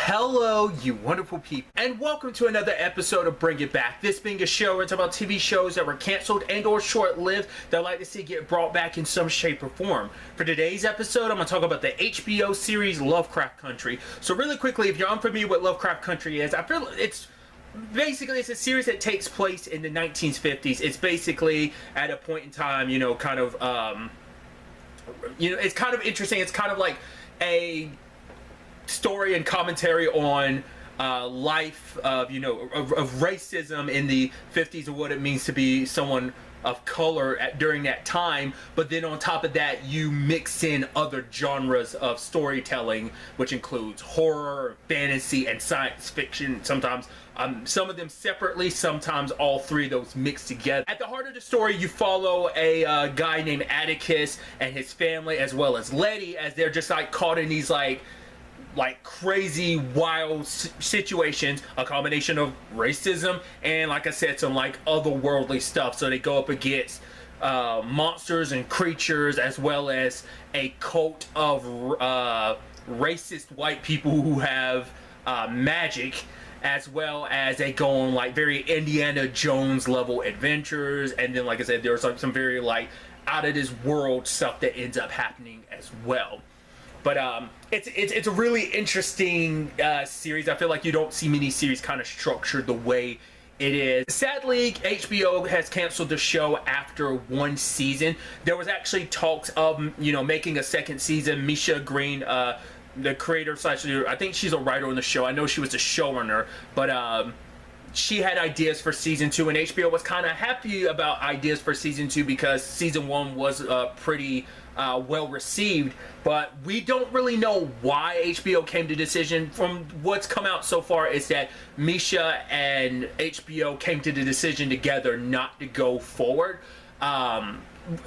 Hello, you wonderful people, and welcome to another episode of Bring It Back. This being a show where it's about TV shows that were canceled and or short-lived that I'd like to see get brought back in some shape or form. For today's episode, I'm going to talk about the HBO series Lovecraft Country. So really quickly, if you're unfamiliar with what Lovecraft Country is, I feel it's a series that takes place in the 1950s. It's basically at a point in time, it's kind of interesting. It's kind of like a story and commentary on life of racism in the 50s and what it means to be someone of color during that time. But then on top of that, you mix in other genres of storytelling, which includes horror, fantasy, and science fiction. Sometimes some of them separately, sometimes all three of those mixed together. At the heart of the story, you follow a guy named Atticus and his family, as well as Letty, as they're just like caught in these like crazy wild situations, a combination of racism and, like I said, some like otherworldly stuff. So they go up against monsters and creatures, as well as a cult of racist white people who have magic, as well as they go on like very Indiana Jones level adventures. And then, like I said, there's like some very like out of this world stuff that ends up happening as well. But it's a really interesting series. I feel like you don't see many series kind of structured the way it is. Sadly, HBO has canceled the show after one season. There was actually talks of making a second season. Misha Green, the creator slash, I think she's a writer on the show. I know she was a showrunner, but she had ideas for season 2, and HBO was kind of happy about ideas for season 2 because season 1 was pretty well received. But we don't really know why HBO came to the decision. From what's come out so far is that Misha and HBO came to the decision together not to go forward.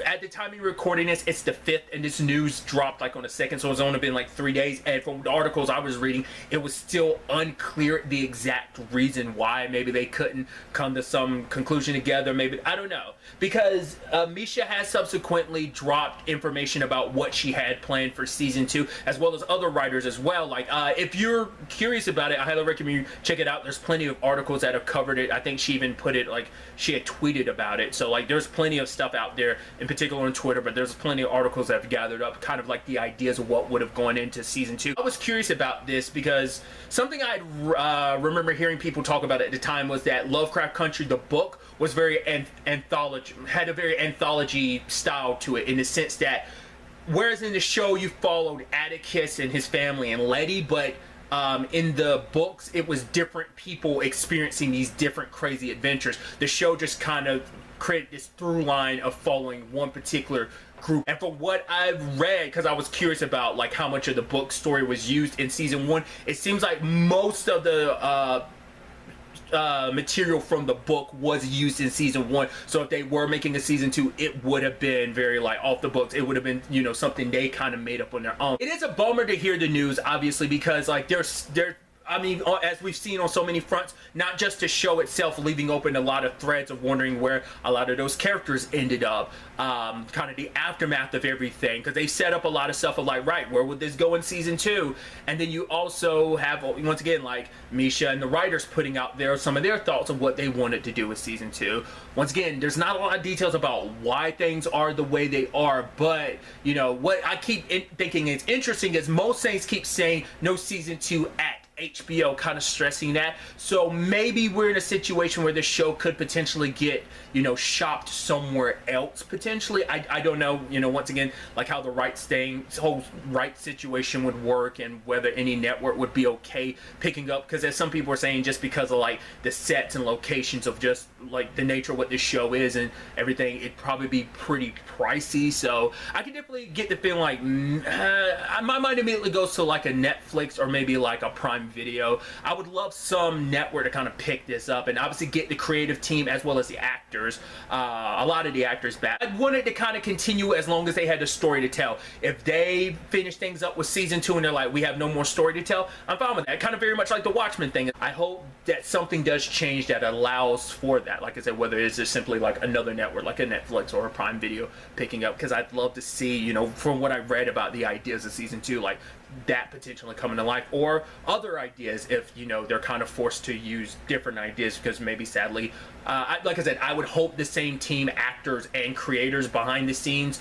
At the time of recording this, it's the 5th, and this news dropped like on the 2nd, so it's only been like 3 days. And from the articles I was reading, it was still unclear the exact reason why. Maybe they couldn't come to some conclusion together. Maybe, I don't know. Because Misha has subsequently dropped information about what she had planned for season 2, as well as other writers as well. Like, if you're curious about it, I highly recommend you check it out. There's plenty of articles that have covered it. I think she even put it, like, she had tweeted about it. So, like, there's plenty of stuff out there, in particular on Twitter, but there's plenty of articles that have gathered up kind of like the ideas of what would have gone into season 2. I was curious about this because something I remember hearing people talk about at the time was that Lovecraft Country, the book, was very anthology, had a very anthology style to it, in the sense that whereas in the show you followed Atticus and his family and Letty, but in the books it was different people experiencing these different crazy adventures. The show just kind of created this through line of following one particular group. And from what I've read, because I was curious about like how much of the book story was used in season 1, it seems like most of the material from the book was used in season 1. So if they were making a season 2, it would have been very like off the books. It would have been something they kind of made up on their own. It is a bummer to hear the news, obviously, because like I mean, as we've seen on so many fronts, not just the show itself leaving open a lot of threads of wondering where a lot of those characters ended up, kind of the aftermath of everything, because they set up a lot of stuff of like, right, where would this go in season 2? And then you also have, once again, like Misha and the writers putting out there some of their thoughts of what they wanted to do with season 2. Once again, there's not a lot of details about why things are the way they are, but what I keep thinking is interesting is most things keep saying no season 2 at HBO, kind of stressing that. So maybe we're in a situation where the show could potentially get shopped somewhere else potentially. I don't know, once again, like how the whole rights situation would work, and whether any network would be okay picking up, because as some people are saying, just because of like the sets and locations of just like the nature of what this show is and everything, it'd probably be pretty pricey. So I can definitely get the feeling like my mind immediately goes to like a Netflix or maybe like a Prime Video. I would love some network to kind of pick this up and obviously get the creative team as well as the actors, a lot of the actors back. I wanted to kind of continue as long as they had a story to tell. If they finish things up with season 2 and they're like, we have no more story to tell, I'm fine with that. Kind of very much like the Watchmen thing. I hope that something does change that allows for that. Like I said, whether it's just simply like another network like a Netflix or a Prime Video picking up, because I'd love to see, from what I read about the ideas of season 2, like that potentially coming to life, or other ideas if, you know, they're kind of forced to use different ideas, because maybe sadly, like I said, I would hope the same team, actors and creators behind the scenes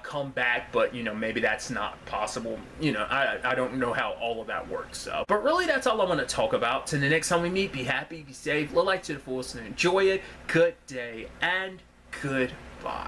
come back, but you know, maybe that's not possible. You know, I don't know how all of that works. But really, that's all I want to talk about. Till the next time we meet, be happy, be safe, live life to the fullest, and enjoy it. Good day and goodbye.